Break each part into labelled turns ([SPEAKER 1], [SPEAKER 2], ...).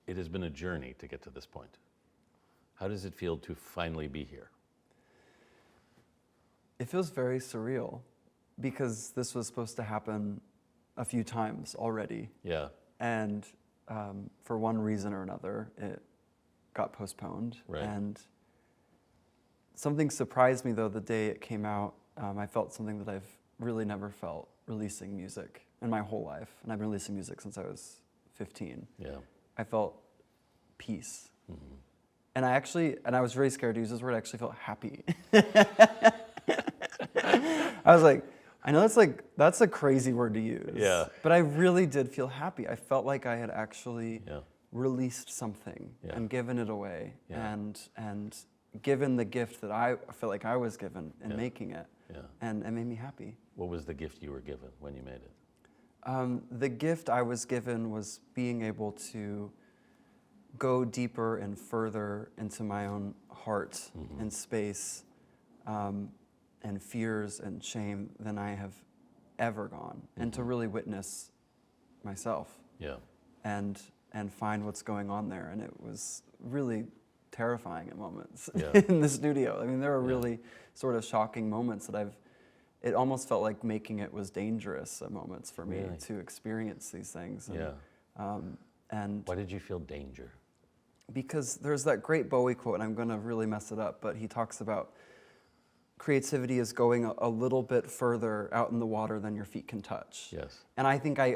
[SPEAKER 1] it has been a journey to get to this point. How does it feel to finally be here?
[SPEAKER 2] It feels very surreal because this was supposed to happen a few times already.
[SPEAKER 1] Yeah.
[SPEAKER 2] And for one reason or another, it got postponed.
[SPEAKER 1] Right.
[SPEAKER 2] And something surprised me, though, the day it came out. I felt something that I've really never felt releasing music in my whole life. And I've been releasing music since I was 15.
[SPEAKER 1] Yeah.
[SPEAKER 2] I felt peace.
[SPEAKER 1] Mm-hmm.
[SPEAKER 2] And I was very scared to use this word, I actually felt happy. I was like, I know that's a crazy word to use.
[SPEAKER 1] Yeah.
[SPEAKER 2] But I really did feel happy. I felt like I had actually
[SPEAKER 1] Yeah.
[SPEAKER 2] released something and given it away and given the gift that I felt like I was given in making it.
[SPEAKER 1] Yeah.
[SPEAKER 2] And it made me happy.
[SPEAKER 1] What was the gift you were given when you made it?
[SPEAKER 2] The gift I was given was being able to go deeper and further into my own heart and space and fears and shame than I have ever gone, and to really witness myself and find what's going on there. And it was really terrifying at moments in the studio. I mean, there were really sort of shocking moments that it almost felt like making it was dangerous at moments for me to experience these things. And, and
[SPEAKER 1] why did you feel danger?
[SPEAKER 2] Because there's that great Bowie quote, and I'm going to really mess it up, but he talks about creativity is going a little bit further out in the water than your feet can touch.
[SPEAKER 1] Yes.
[SPEAKER 2] And I think I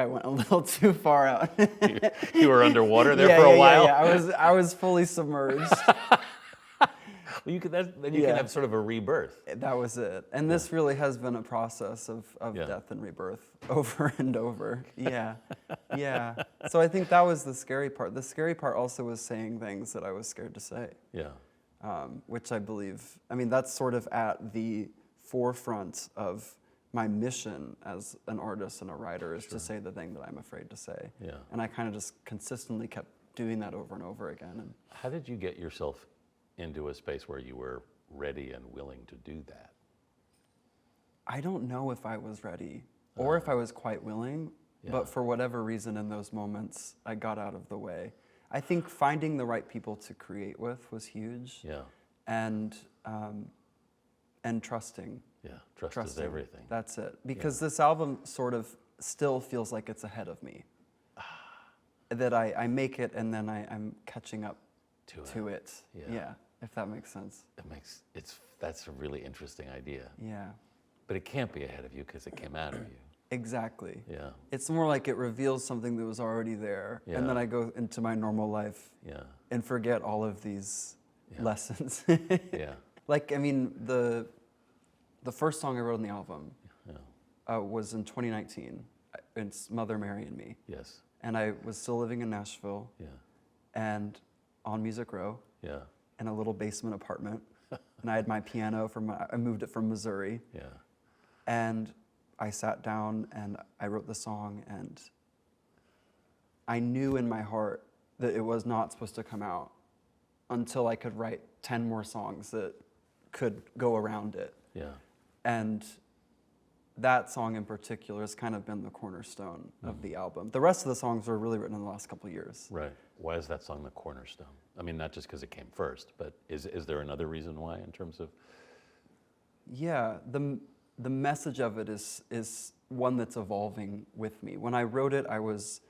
[SPEAKER 2] went a little too far out.
[SPEAKER 1] You were underwater there for a while?
[SPEAKER 2] Yeah. I was fully submerged.
[SPEAKER 1] Well, you can have sort of a rebirth.
[SPEAKER 2] That was it. And this really has been a process of death and rebirth over and over. Yeah. Yeah. So I think that was the scary part. The scary part also was saying things that I was scared to say. Yeah. Which I believe, that's sort of at the forefront of my mission as an artist and a writer, is to say the thing that I'm afraid to say. Yeah. And I kind of just consistently kept doing that over and over again. And
[SPEAKER 1] how did you get yourself into a space where you were ready and willing to do that?
[SPEAKER 2] I don't know if I was ready or if I was quite willing, but for whatever reason in those moments, I got out of the way. I think finding the right people to create with was huge. Yeah. And trusting.
[SPEAKER 1] Yeah, trusting is everything.
[SPEAKER 2] That's it. Because this album sort of still feels like it's ahead of me. That I make it and then I'm catching up to it. Yeah, if that makes sense.
[SPEAKER 1] That's a really interesting idea.
[SPEAKER 2] Yeah.
[SPEAKER 1] But it can't be ahead of you because it came out of you.
[SPEAKER 2] Exactly.
[SPEAKER 1] Yeah.
[SPEAKER 2] It's more like it reveals something that was already there, and then I go into my normal life and forget all of these lessons. Yeah. Like, the first song I wrote on the album was in 2019. It's Mother, Mary, and Me. Yes. And I was still living in Nashville. Yeah. And on Music Row. Yeah. In a little basement apartment. And I had my piano I moved it from Missouri. Yeah. And I sat down and I wrote the song, and I knew in my heart that it was not supposed to come out until I could write 10 more songs that could go around it. Yeah. And that song in particular has kind of been the cornerstone of the album. The rest of the songs were really written in the last couple of years.
[SPEAKER 1] Right. Why is that song the cornerstone? Not just because it came first, but is there another reason why in terms of?
[SPEAKER 2] Yeah, the message of it is one that's evolving with me. When I wrote it, I was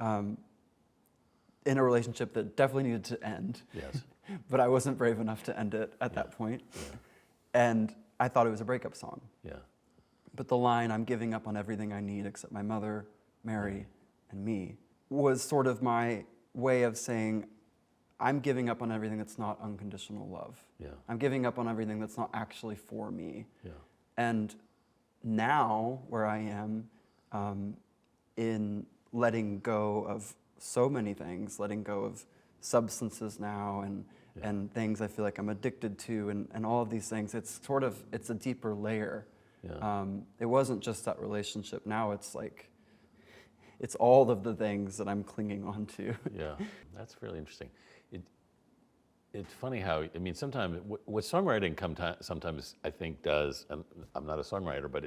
[SPEAKER 2] in a relationship that definitely needed to end. Yes. But I wasn't brave enough to end it at that point. Yeah. And I thought it was a breakup song. Yeah. But the line, "I'm giving up on everything I need except my mother, Mary, and me," was sort of my way of saying, I'm giving up on everything that's not unconditional love. Yeah. I'm giving up on everything that's not actually for me. Yeah. And now, where I am, in letting go of so many things, letting go of substances now and things I feel like I'm addicted to and all of these things, it's a deeper layer. Yeah. It wasn't just that relationship. Now it's like, it's all of the things that I'm clinging on to. Yeah,
[SPEAKER 1] that's really interesting. It's funny how, sometimes what songwriting sometimes I think does, and I'm not a songwriter, but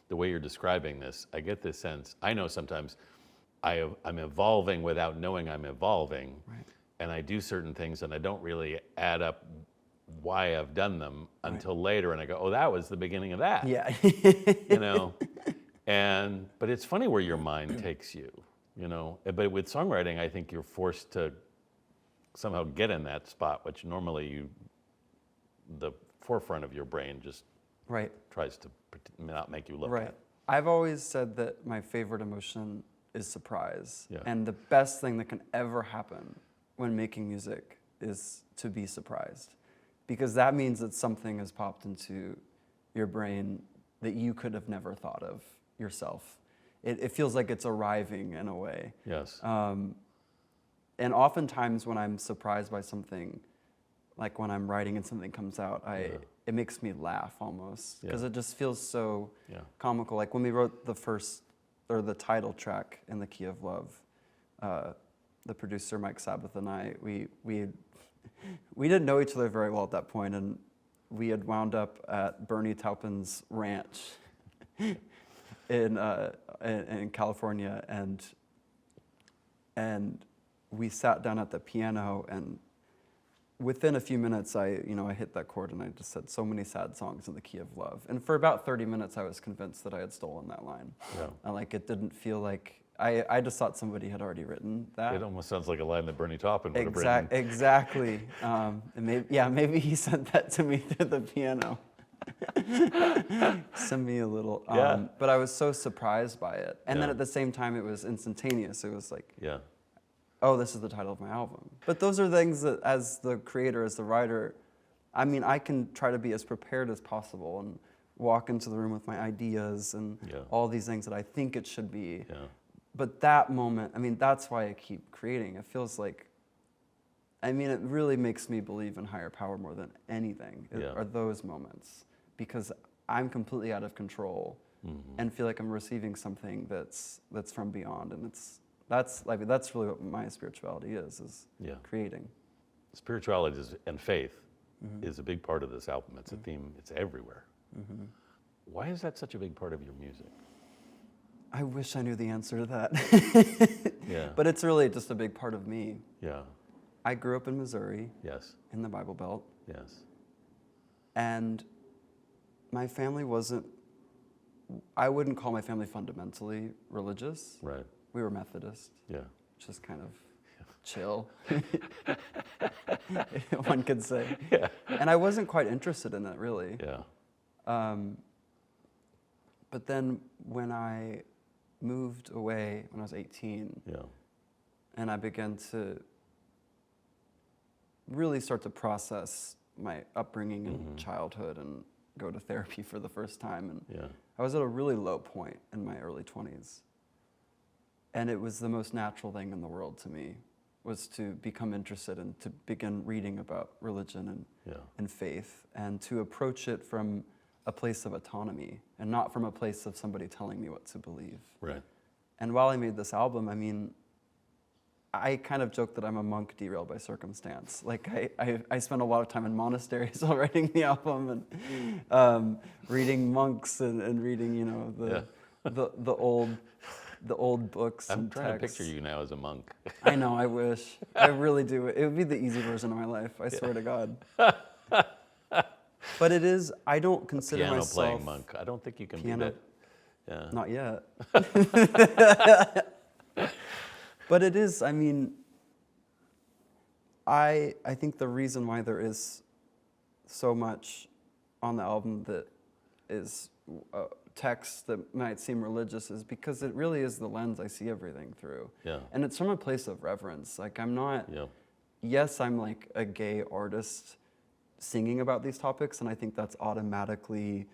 [SPEAKER 1] the way you're describing this, I get this sense, I know sometimes I'm evolving without knowing I'm evolving.
[SPEAKER 2] Right.
[SPEAKER 1] And I do certain things and I don't really add up why I've done them until later, and I go, oh, that was the beginning of that.
[SPEAKER 2] Yeah.
[SPEAKER 1] You know? But it's funny where your mind takes you, you know? But with songwriting, I think you're forced to somehow get in that spot, which normally the forefront of your brain just tries to not make you look at.
[SPEAKER 2] I've always said that my favorite emotion is surprise.
[SPEAKER 1] Yeah.
[SPEAKER 2] And the best thing that can ever happen when making music is to be surprised. Because that means that something has popped into your brain that you could have never thought of yourself. It feels like it's arriving in a way.
[SPEAKER 1] Yes.
[SPEAKER 2] And oftentimes when I'm surprised by something, like when I'm writing and something comes out, it makes me laugh almost, because it just feels so comical. Like when we wrote the title track in the Key of Love, the producer Mike Sabbath and I, we didn't know each other very well at that point, and we had wound up at Bernie Taupin's ranch in California, and we sat down at the piano, and within a few minutes, I hit that chord and I just said so many sad songs in the Key of Love. And for about 30 minutes, I was convinced that I had stolen that line.
[SPEAKER 1] Yeah.
[SPEAKER 2] And it didn't feel like, I just thought somebody had already written that.
[SPEAKER 1] It almost sounds like a line that Bernie Taupin would have written.
[SPEAKER 2] Exactly. And maybe he sent that to me through the piano. Send me a little. But I was so surprised by it. And then at the same time, it was instantaneous. It was like, oh, this is the title of my album. But those are things that, as the creator, as the writer, I can try to be as prepared as possible and walk into the room with my ideas and all these things that I think it should be. Yeah. But that moment, that's why I keep creating. It feels like, it really makes me believe in higher power more than anything, are those moments. Because I'm completely out of control and feel like I'm receiving something that's from beyond, and that's really what my spirituality is creating.
[SPEAKER 1] Spirituality and faith is a big part of this album. It's a theme. It's everywhere. Why is that such a big part of your music?
[SPEAKER 2] I wish I knew the answer to that. But it's really just a big part of me.
[SPEAKER 1] Yeah.
[SPEAKER 2] I grew up in Missouri.
[SPEAKER 1] Yes.
[SPEAKER 2] In the Bible Belt.
[SPEAKER 1] Yes. And
[SPEAKER 2] my family I wouldn't call my family fundamentally religious.
[SPEAKER 1] Right.
[SPEAKER 2] We were Methodist.
[SPEAKER 1] Yeah.
[SPEAKER 2] Which is kind of chill, one could say.
[SPEAKER 1] Yeah.
[SPEAKER 2] And I wasn't quite interested in it, really.
[SPEAKER 1] Yeah.
[SPEAKER 2] But then when I moved away when I was 18, and I began to really start to process my upbringing and childhood and go to therapy for the first time, and I was at a really low point in my early 20s. And it was the most natural thing in the world to me, was to become interested and to begin reading about religion and faith, and to approach it from a place of autonomy and not from a place of somebody telling me what to believe.
[SPEAKER 1] Right.
[SPEAKER 2] And while I made this album, I kind of joke that I'm a monk derailed by circumstance. Like I spent a lot of time in monasteries while writing the album, and reading monks and reading, the old books.
[SPEAKER 1] I'm
[SPEAKER 2] and
[SPEAKER 1] trying
[SPEAKER 2] texts.
[SPEAKER 1] to picture you now as a monk.
[SPEAKER 2] I know, I wish. I really do. It would be the easy version of my life, I swear to God. But it is, I don't consider
[SPEAKER 1] piano
[SPEAKER 2] myself...
[SPEAKER 1] playing monk. I don't think you can be that. Yeah.
[SPEAKER 2] Not yet. But it is, I think the reason why there is so much on the album that is text that might seem religious is because it really is the lens I see everything through. Yeah. And it's from a place of reverence. Like I'm not, yes, I'm like a gay artist singing about these topics, and I think that's automatically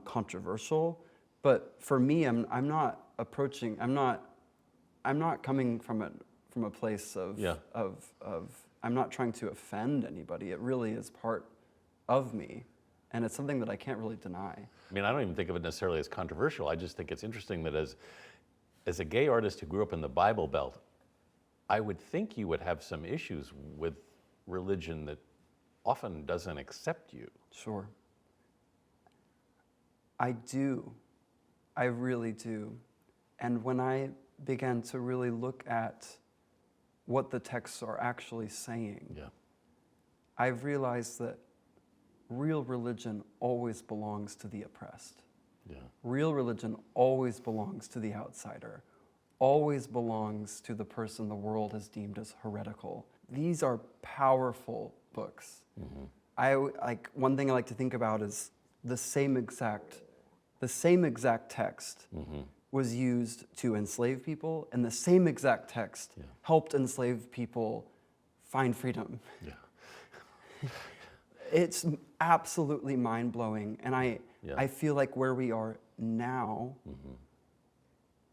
[SPEAKER 2] controversial. But for me, I'm not coming from a place of I'm not trying to offend anybody. It really is part of me, and it's something that I can't really deny.
[SPEAKER 1] I don't even think of it necessarily as controversial. I just think it's interesting that as a gay artist who grew up in the Bible Belt, I would think you would have some issues with religion that often doesn't accept you.
[SPEAKER 2] Sure. I do. I really do. And when I began to really look at what the texts are actually saying, I've realized that real religion always belongs to the oppressed. Real religion always belongs to the outsider, always belongs to the person the world has deemed as heretical. These are powerful books. One thing I like to think about is the same exact text was used to enslave people, and the same exact text helped enslaved people find freedom. It's absolutely mind-blowing, and I feel like where we are now,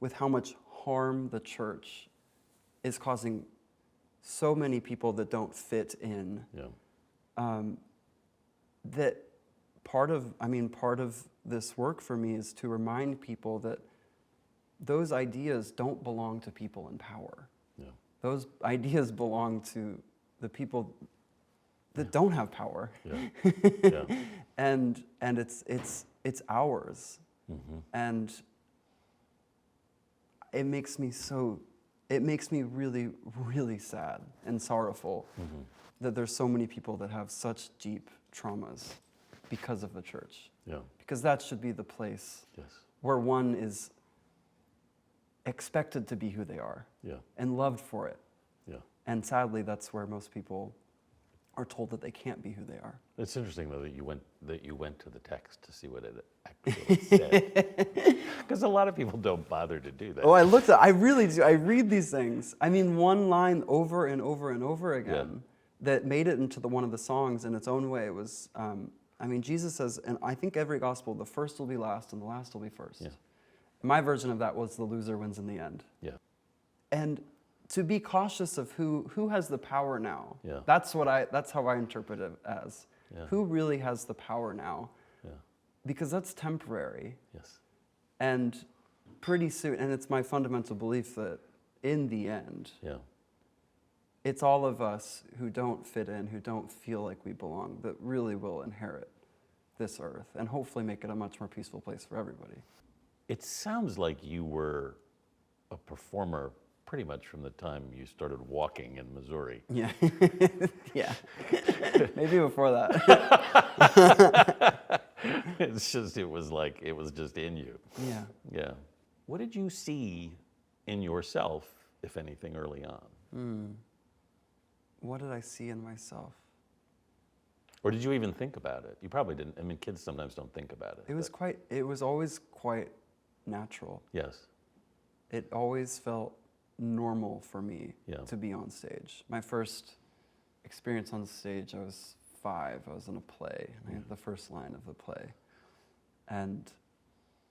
[SPEAKER 2] with how much harm the church is causing so many people that don't fit in, that part of this work for me is to remind people that those ideas don't belong to people in power. Those ideas belong to the people that don't have power. And it's ours. And it makes me really, really sad and sorrowful that there's so many people that have such deep traumas because of the church. Because that should be the place where one is expected to be who they are and loved for it. And sadly, that's where most people are told that they can't be who they are.
[SPEAKER 1] It's interesting though that you went to the text to see what it actually said, because a lot of people don't bother to do that.
[SPEAKER 2] Oh, I really do. I read these things. I mean, one line over and over and over again that made it into one of the songs in its own way was, Jesus says, and I think every gospel, the first will be last and the last will be first. My version of that was the loser wins in the end. And to be cautious of who has the power now. That's how I interpret it as. Who really has the power now? Because that's temporary. And pretty soon, and it's my fundamental belief that in the end, it's all of us who don't fit in, who don't feel like we belong, that really will inherit this earth and hopefully make it a much more peaceful place for everybody.
[SPEAKER 1] It sounds like you were a performer pretty much from the time you started walking in Missouri.
[SPEAKER 2] Yeah. Maybe before that.
[SPEAKER 1] It was just in you. What did you see in yourself, if anything, early on?
[SPEAKER 2] What did I see in myself?
[SPEAKER 1] Or did you even think about it? You probably didn't. I mean, kids sometimes don't think about it.
[SPEAKER 2] It was always quite natural. It always felt normal for me to be on stage. My first experience on stage, I was 5. I was in a play, and I had the first line of the play. And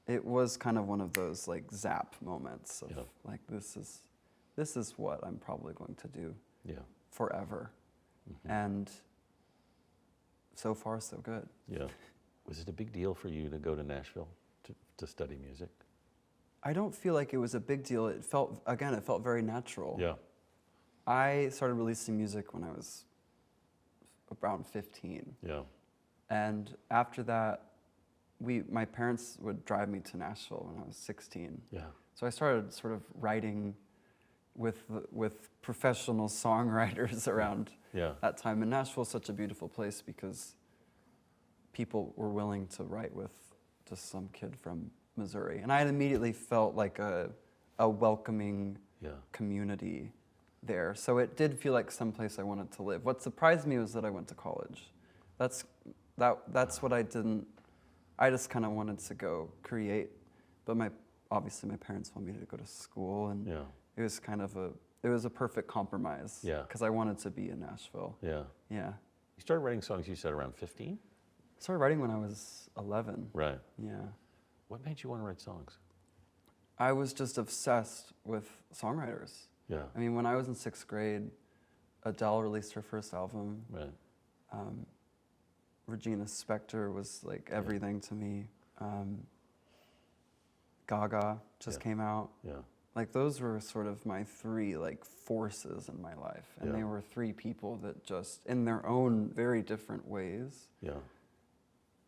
[SPEAKER 2] it was kind of one of those like zap moments of like, this is what I'm probably going to do forever. And so far, so good.
[SPEAKER 1] Was it a big deal for you to go to Nashville to study music?
[SPEAKER 2] I don't feel like it was a big deal. It felt very natural. I started releasing music when I was around 15. And after that, my parents would drive me to Nashville when I was 16. So I started sort of writing with professional songwriters around that time. And Nashville is such a beautiful place because people were willing to write with just some kid from Missouri. And I had immediately felt like a welcoming community there. So it did feel like someplace I wanted to live. What surprised me was that I went to college. That's what I didn't. I just kind of wanted to go create, but obviously my parents wanted me to go to school, and it was it was a perfect compromise. Because I wanted to be in Nashville. You
[SPEAKER 1] started writing songs, you said, around 15?
[SPEAKER 2] I started writing when I was 11.
[SPEAKER 1] Right.
[SPEAKER 2] Yeah.
[SPEAKER 1] What made you want to write songs?
[SPEAKER 2] I was just obsessed with songwriters. I mean, when I was in 6th grade, Adele released her first album.
[SPEAKER 1] Right.
[SPEAKER 2] Regina Spektor was like everything to me. Gaga just came out. Like those were sort of my 3 like forces in my life, and they were 3 people that just, in their own very different ways,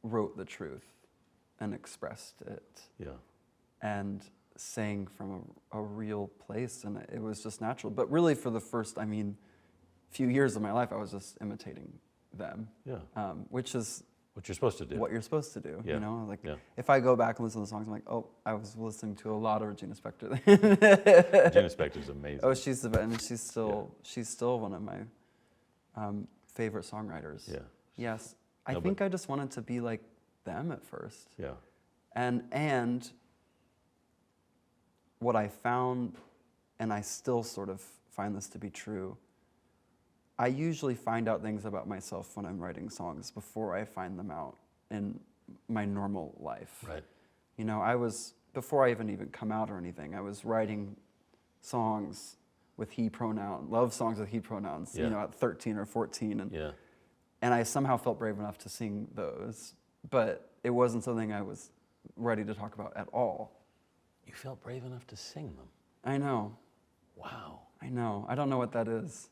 [SPEAKER 2] wrote the truth and expressed it. And sang from a real place, and it was just natural. But really, for the first, few years of my life, I was just imitating them.
[SPEAKER 1] Yeah.
[SPEAKER 2] Which is
[SPEAKER 1] what you're supposed to do.
[SPEAKER 2] What you're supposed to do.
[SPEAKER 1] Yeah.
[SPEAKER 2] You know, like
[SPEAKER 1] Yeah.
[SPEAKER 2] if I go back and listen to the songs, I'm like, oh, I was listening to a lot of Regina Spektor.
[SPEAKER 1] Regina Spektor's amazing.
[SPEAKER 2] Oh, she's the best, and she's still one of my favorite songwriters.
[SPEAKER 1] Yeah.
[SPEAKER 2] Yes. I think I just wanted to be like them at first.
[SPEAKER 1] Yeah.
[SPEAKER 2] And what I found, and I still sort of find this to be true, I usually find out things about myself when I'm writing songs before I find them out in my normal life.
[SPEAKER 1] Right.
[SPEAKER 2] You know, before I even come out or anything, I was writing songs with he pronoun, love songs with he pronouns,
[SPEAKER 1] Yeah.
[SPEAKER 2] you know, at 13 or 14.
[SPEAKER 1] Yeah.
[SPEAKER 2] And I somehow felt brave enough to sing those, but it wasn't something I was ready to talk about at all.
[SPEAKER 1] You felt brave enough to sing them.
[SPEAKER 2] I know.
[SPEAKER 1] Wow.
[SPEAKER 2] I know. I don't know what that is.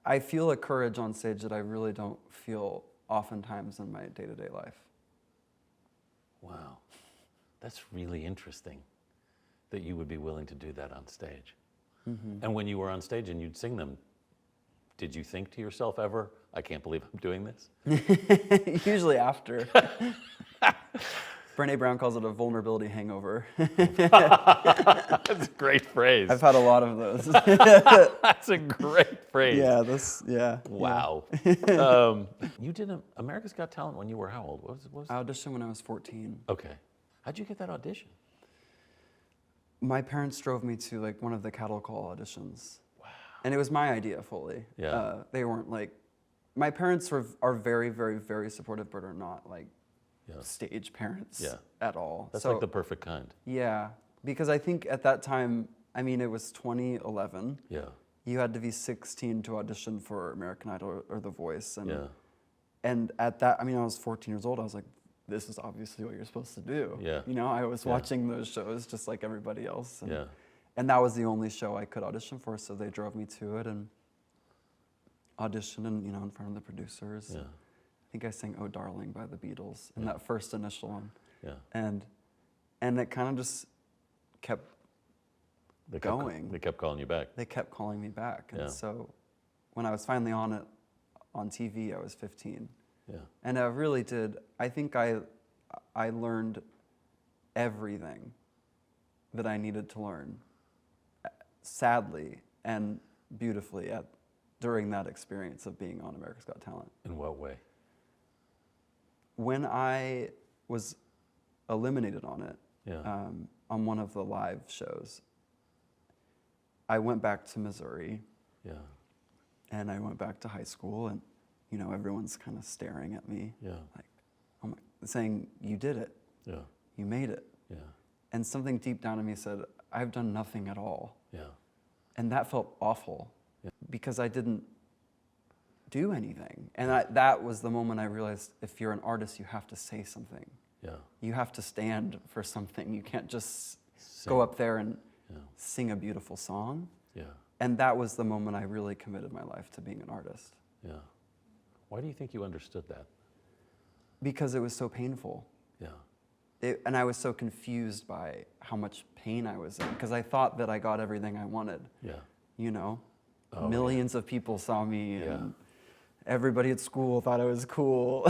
[SPEAKER 2] I feel a courage on stage that I really don't feel oftentimes in my day-to-day life.
[SPEAKER 1] Wow. That's really interesting that you would be willing to do that on stage. Mm-hmm. And when you were on stage and you'd sing them, did you think to yourself ever, I can't believe I'm doing this?
[SPEAKER 2] Usually after. Brené Brown calls it a vulnerability hangover.
[SPEAKER 1] That's a great phrase.
[SPEAKER 2] I've had a lot of those.
[SPEAKER 1] That's a great phrase.
[SPEAKER 2] Yeah.
[SPEAKER 1] Wow. You did America's Got Talent when you were how old? What was
[SPEAKER 2] I auditioned when I was 14.
[SPEAKER 1] Okay. How'd you get that audition?
[SPEAKER 2] My parents drove me to like one of the cattle call auditions.
[SPEAKER 1] Wow.
[SPEAKER 2] And it was my idea fully.
[SPEAKER 1] Yeah.
[SPEAKER 2] They weren't like, my parents are very, very, very supportive, but are not like stage parents at all.
[SPEAKER 1] That's like the perfect kind.
[SPEAKER 2] Yeah, because I think at that time, it was 2011.
[SPEAKER 1] Yeah.
[SPEAKER 2] You had to be 16 to audition for American Idol or The Voice. And,
[SPEAKER 1] Yeah.
[SPEAKER 2] and at that, I was 14 years old. I was like, this is obviously what you're supposed to do.
[SPEAKER 1] Yeah.
[SPEAKER 2] You know, I was watching those shows just like everybody else. And,
[SPEAKER 1] and
[SPEAKER 2] that was the only show I could audition for, so they drove me to it and auditioned and, in front of the producers.
[SPEAKER 1] Yeah.
[SPEAKER 2] I think I sang "Oh Darling" by the Beatles in that first initial one.
[SPEAKER 1] Yeah.
[SPEAKER 2] And it kind of just kept going.
[SPEAKER 1] They kept calling you back.
[SPEAKER 2] They kept calling me back. And
[SPEAKER 1] Yeah.
[SPEAKER 2] so when I was finally on it on TV, I was 15.
[SPEAKER 1] Yeah.
[SPEAKER 2] And I really did. I think I learned everything that I needed to learn, sadly and beautifully, during that experience of being on America's Got Talent.
[SPEAKER 1] In what way?
[SPEAKER 2] When I was eliminated on it,
[SPEAKER 1] Yeah.
[SPEAKER 2] on one of the live shows, I went back to Missouri.
[SPEAKER 1] Yeah.
[SPEAKER 2] And I went back to high school, and everyone's kind of staring at me, like, saying, "You did it.
[SPEAKER 1] Yeah.
[SPEAKER 2] You made it."
[SPEAKER 1] Yeah.
[SPEAKER 2] And something deep down in me said, "I've done nothing at all."
[SPEAKER 1] Yeah.
[SPEAKER 2] And that felt awful because I didn't do anything. And that was the moment I realized, if you're an artist, you have to say something.
[SPEAKER 1] Yeah.
[SPEAKER 2] You have to stand for something. You can't just go up there and sing a beautiful song.
[SPEAKER 1] Yeah.
[SPEAKER 2] And that was the moment I really committed my life to being an artist.
[SPEAKER 1] Yeah. Why do you think you understood that?
[SPEAKER 2] Because it was so painful.
[SPEAKER 1] Yeah.
[SPEAKER 2] And I was so confused by how much pain I was in, because I thought that I got everything I wanted.
[SPEAKER 1] Yeah.
[SPEAKER 2] Millions of people saw me, and everybody at school thought I was cool.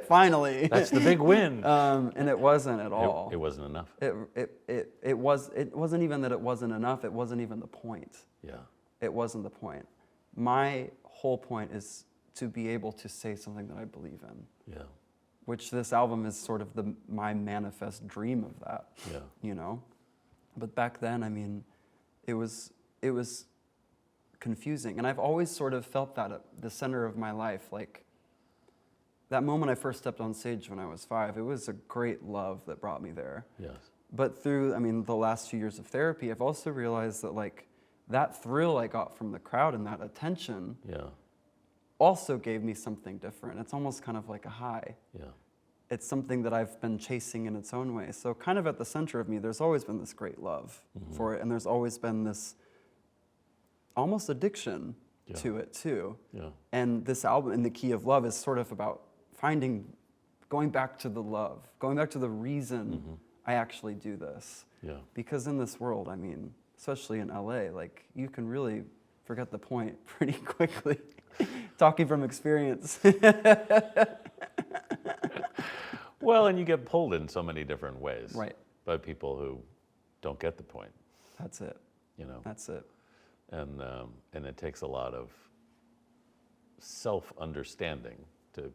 [SPEAKER 2] Finally.
[SPEAKER 1] That's the big win.
[SPEAKER 2] And it wasn't at all.
[SPEAKER 1] It wasn't enough.
[SPEAKER 2] It wasn't even that it wasn't enough. It wasn't even the point.
[SPEAKER 1] Yeah.
[SPEAKER 2] It wasn't the point. My whole point is to be able to say something that I believe in.
[SPEAKER 1] Yeah.
[SPEAKER 2] Which this album is sort of my manifest dream of that.
[SPEAKER 1] Yeah.
[SPEAKER 2] But back then, it was confusing. And I've always sort of felt that at the center of my life. Like, that moment I first stepped on stage when I was 5, it was a great love that brought me there.
[SPEAKER 1] Yes.
[SPEAKER 2] But through, the last few years of therapy, I've also realized that, like, that thrill I got from the crowd and that attention also gave me something different. It's almost kind of like a high.
[SPEAKER 1] Yeah.
[SPEAKER 2] It's something that I've been chasing in its own way. So kind of at the center of me, there's always been this great love for it, and there's always been this almost addiction to it too.
[SPEAKER 1] Yeah.
[SPEAKER 2] And this album, In the Key of Love, is sort of about going back to the love, going back to the reason I actually do this.
[SPEAKER 1] Yeah.
[SPEAKER 2] Because in this world, I mean, especially in LA, like you can really forget the point pretty quickly. Talking from experience.
[SPEAKER 1] Well, and you get pulled in so many different ways.
[SPEAKER 2] Right.
[SPEAKER 1] By people who don't get the point.
[SPEAKER 2] That's it.
[SPEAKER 1] You know.
[SPEAKER 2] That's it.
[SPEAKER 1] And it takes a lot of self-understanding to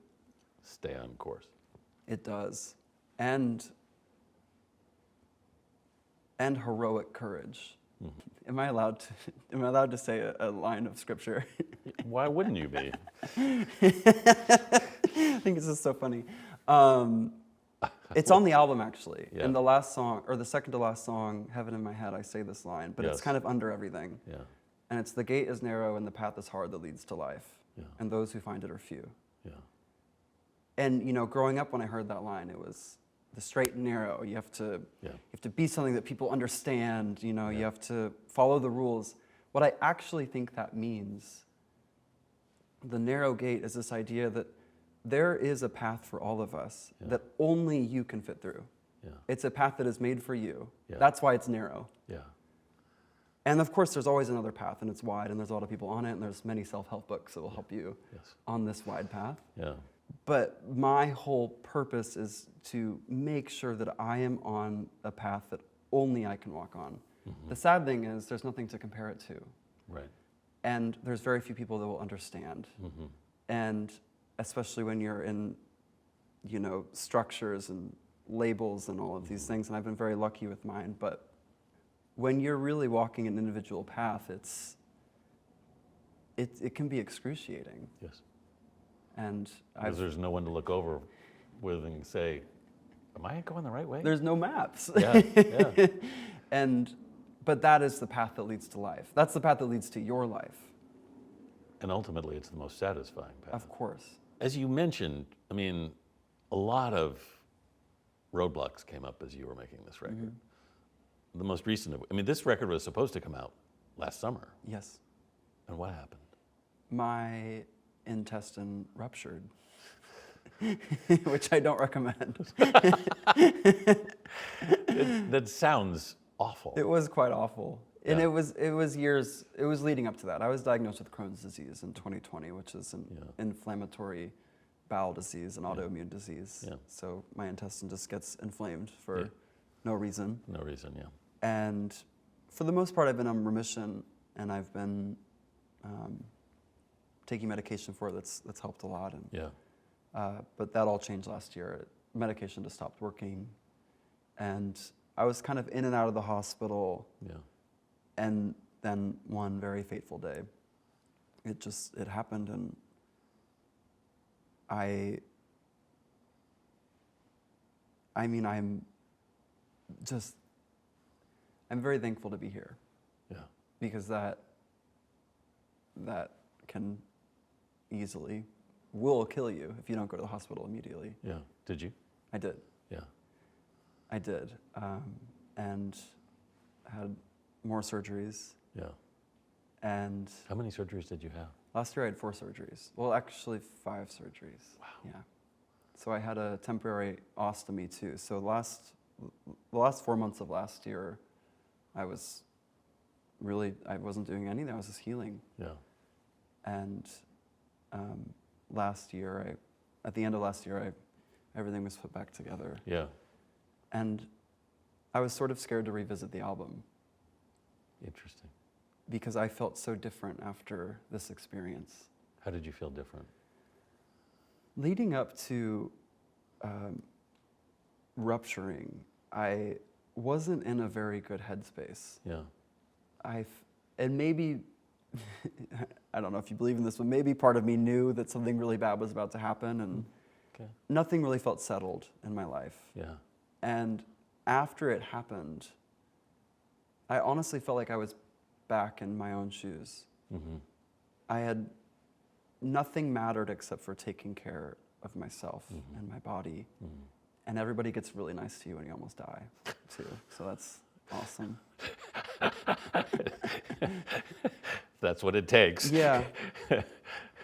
[SPEAKER 1] stay on course.
[SPEAKER 2] It does. And heroic courage. Mm-hmm. Am I allowed to say a line of scripture?
[SPEAKER 1] Why wouldn't you be?
[SPEAKER 2] I think it's just so funny. It's on the album, actually.
[SPEAKER 1] Yeah.
[SPEAKER 2] In the last song, or the second to last song, Heaven in My Head, I say this line, but
[SPEAKER 1] Yes.
[SPEAKER 2] it's kind of under everything.
[SPEAKER 1] Yeah.
[SPEAKER 2] And it's the gate is narrow and the path is hard that leads to life.
[SPEAKER 1] Yeah.
[SPEAKER 2] And those who find it are few.
[SPEAKER 1] Yeah.
[SPEAKER 2] And, you know, growing up when I heard that line, it was the straight and narrow. You have to be something that people understand, you know, you have to follow the rules. What I actually think that means, the narrow gate, is this idea that there is a path for all of us that only you can fit through.
[SPEAKER 1] Yeah.
[SPEAKER 2] It's a path that is made for you.
[SPEAKER 1] Yeah.
[SPEAKER 2] That's why it's narrow.
[SPEAKER 1] Yeah.
[SPEAKER 2] And of course, there's always another path, and it's wide, and there's a lot of people on it, and there's many self-help books that will help you on this wide path.
[SPEAKER 1] Yeah.
[SPEAKER 2] But my whole purpose is to make sure that I am on a path that only I can walk on. Mm-hmm. The sad thing is there's nothing to compare it to.
[SPEAKER 1] Right.
[SPEAKER 2] And there's very few people that will understand. Mm-hmm. And especially when you're in, you know, structures and labels and all of these things, and I've been very lucky with mine, but when you're really walking an individual path, it can be excruciating.
[SPEAKER 1] Yes.
[SPEAKER 2] And
[SPEAKER 1] because there's no one to look over with and say, am I going the right way?
[SPEAKER 2] There's no maps.
[SPEAKER 1] Yeah, yeah.
[SPEAKER 2] But that is the path that leads to life. That's the path that leads to your life.
[SPEAKER 1] And ultimately, it's the most satisfying path.
[SPEAKER 2] Of course.
[SPEAKER 1] As you mentioned, I mean, a lot of roadblocks came up as you were making this record. Mm-hmm. The most recent I mean, this record was supposed to come out last summer.
[SPEAKER 2] Yes.
[SPEAKER 1] And what happened?
[SPEAKER 2] My intestine ruptured, which I don't recommend.
[SPEAKER 1] That sounds awful.
[SPEAKER 2] It was quite awful. And it was years, it was leading up to that. I was diagnosed with Crohn's disease in 2020, which is an inflammatory bowel disease, an autoimmune disease. Yeah. So my intestine just gets inflamed for no reason.
[SPEAKER 1] No reason, yeah.
[SPEAKER 2] And for the most part, I've been on remission, and I've been taking medication for it that's helped a lot. And, but that all changed last year. Medication just stopped working. And I was kind of in and out of the hospital. Yeah. And then one very fateful day, it happened, and I mean, I'm very thankful to be here. Yeah. Because that can will kill you if you don't go to the hospital immediately.
[SPEAKER 1] Yeah. Did you?
[SPEAKER 2] I did.
[SPEAKER 1] Yeah.
[SPEAKER 2] I did. And had more surgeries. Yeah. And
[SPEAKER 1] how many surgeries did you have?
[SPEAKER 2] Last year I had 4 surgeries. Well, actually 5 surgeries. Wow. Yeah. So I had a temporary ostomy too. So the last 4 months of last year, I wasn't doing anything. I was just healing. Yeah. And at the end of last year, everything was put back together. Yeah. And I was sort of scared to revisit the album. Interesting. Because I felt so different after this experience.
[SPEAKER 1] How did you feel different?
[SPEAKER 2] Leading up to rupturing, I wasn't in a very good headspace. Yeah. And maybe, I don't know if you believe in this, but maybe part of me knew that something really bad was about to happen, and nothing really felt settled in my life. Yeah. And after it happened, I honestly felt like I was back in my own shoes. Mm-hmm. Nothing mattered except for taking care of myself and my body. Mm-hmm. And everybody gets really nice to you when you almost die, too. So that's awesome.
[SPEAKER 1] That's what it takes.
[SPEAKER 2] Yeah.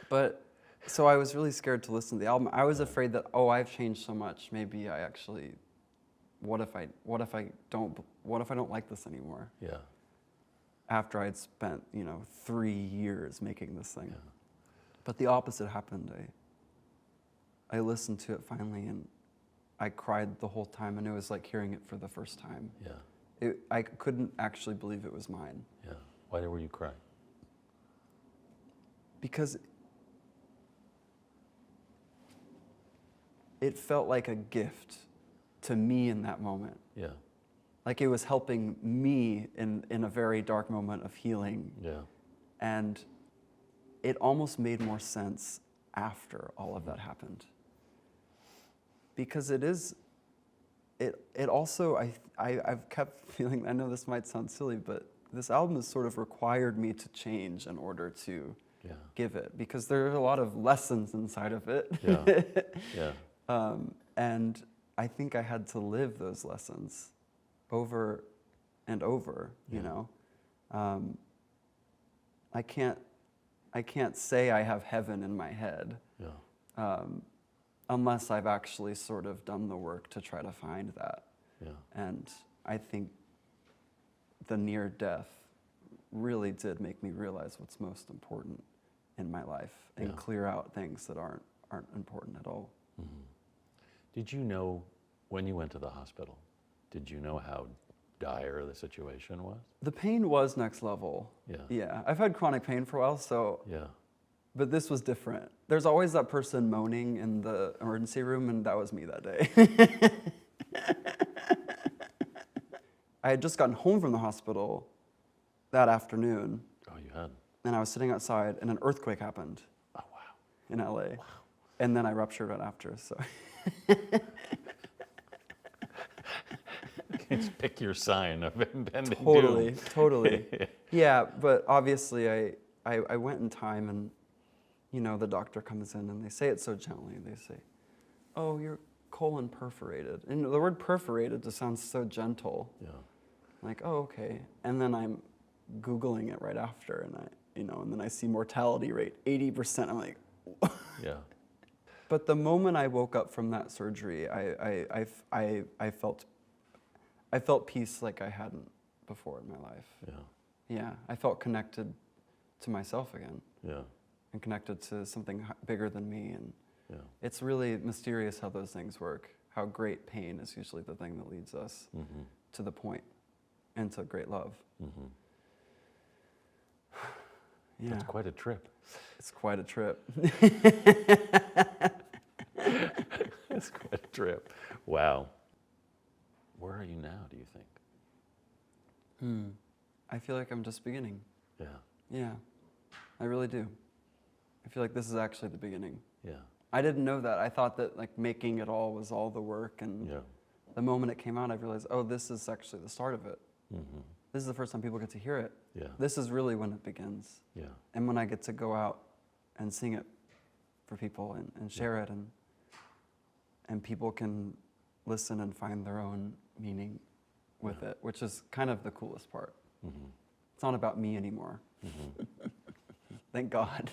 [SPEAKER 2] But, so I was really scared to listen to the album. I was afraid that, I've changed so much. Maybe I actually what if I don't like this anymore?
[SPEAKER 1] Yeah.
[SPEAKER 2] After I'd spent, 3 years making this thing.
[SPEAKER 1] Yeah.
[SPEAKER 2] But the opposite happened. I listened to it finally, and I cried the whole time, and it was like hearing it for the first time.
[SPEAKER 1] Yeah.
[SPEAKER 2] I couldn't actually believe it was mine.
[SPEAKER 1] Yeah. Why were you crying?
[SPEAKER 2] Because it felt like a gift to me in that moment.
[SPEAKER 1] Yeah.
[SPEAKER 2] Like it was helping me in a very dark moment of healing.
[SPEAKER 1] Yeah.
[SPEAKER 2] And it almost made more sense after all of that happened. Because it also, I've kept feeling, I know this might sound silly, but this album has sort of required me to change in order to give it, because there are a lot of lessons inside of it.
[SPEAKER 1] Yeah. Yeah.
[SPEAKER 2] And I think I had to live those lessons over and over, you know. I can't say I have heaven in my head unless I've actually sort of done the work to try to find that.
[SPEAKER 1] Yeah.
[SPEAKER 2] And I think the near death really did make me realize what's most important in my life and clear out things that aren't important at all.
[SPEAKER 1] Mm-hmm. Did you know when you went to the hospital, did you know how dire the situation was?
[SPEAKER 2] The pain was next level.
[SPEAKER 1] Yeah.
[SPEAKER 2] Yeah. I've had chronic pain for a while, so.
[SPEAKER 1] Yeah.
[SPEAKER 2] But this was different. There's always that person moaning in the emergency room, and that was me that day. I had just gotten home from the hospital that afternoon.
[SPEAKER 1] Oh, you had?
[SPEAKER 2] And I was sitting outside, and an earthquake happened.
[SPEAKER 1] Oh, wow.
[SPEAKER 2] In LA.
[SPEAKER 1] Wow.
[SPEAKER 2] And then I ruptured right after, so.
[SPEAKER 1] Just pick your sign of impending
[SPEAKER 2] Totally,
[SPEAKER 1] doom.
[SPEAKER 2] totally. Yeah, but obviously I went in time, and the doctor comes in and they say it so gently. They say, "Oh, your colon perforated." And the word perforated just sounds so gentle.
[SPEAKER 1] Yeah.
[SPEAKER 2] Like, oh, okay. And then I'm Googling it right after, and and then I see mortality rate 80%. I'm like,
[SPEAKER 1] Yeah.
[SPEAKER 2] But the moment I woke up from that surgery, I felt peace like I hadn't before in my life.
[SPEAKER 1] Yeah.
[SPEAKER 2] Yeah, I felt connected to myself again.
[SPEAKER 1] Yeah.
[SPEAKER 2] And connected to something bigger than me. And
[SPEAKER 1] it's
[SPEAKER 2] really mysterious how those things work, how great pain is usually the thing that leads us to the point and to great love.
[SPEAKER 1] Mm-hmm.
[SPEAKER 2] Yeah.
[SPEAKER 1] That's quite a trip.
[SPEAKER 2] It's quite a trip.
[SPEAKER 1] It's quite a trip. Wow. Where are you now, do you think?
[SPEAKER 2] I feel like I'm just beginning.
[SPEAKER 1] Yeah.
[SPEAKER 2] Yeah, I really do. I feel like this is actually the beginning.
[SPEAKER 1] Yeah.
[SPEAKER 2] I didn't know that. I thought that like making it all was all the work, and the moment it came out, I realized, oh, this is actually the start of it. Mm-hmm. This is the first time people get to hear it.
[SPEAKER 1] Yeah.
[SPEAKER 2] This is really when it begins.
[SPEAKER 1] Yeah.
[SPEAKER 2] And when I get to go out and sing it for people and share it, and people can listen and find their own meaning with it, which is kind of the coolest part. Mm-hmm. It's not about me anymore. Mm-hmm. Thank God.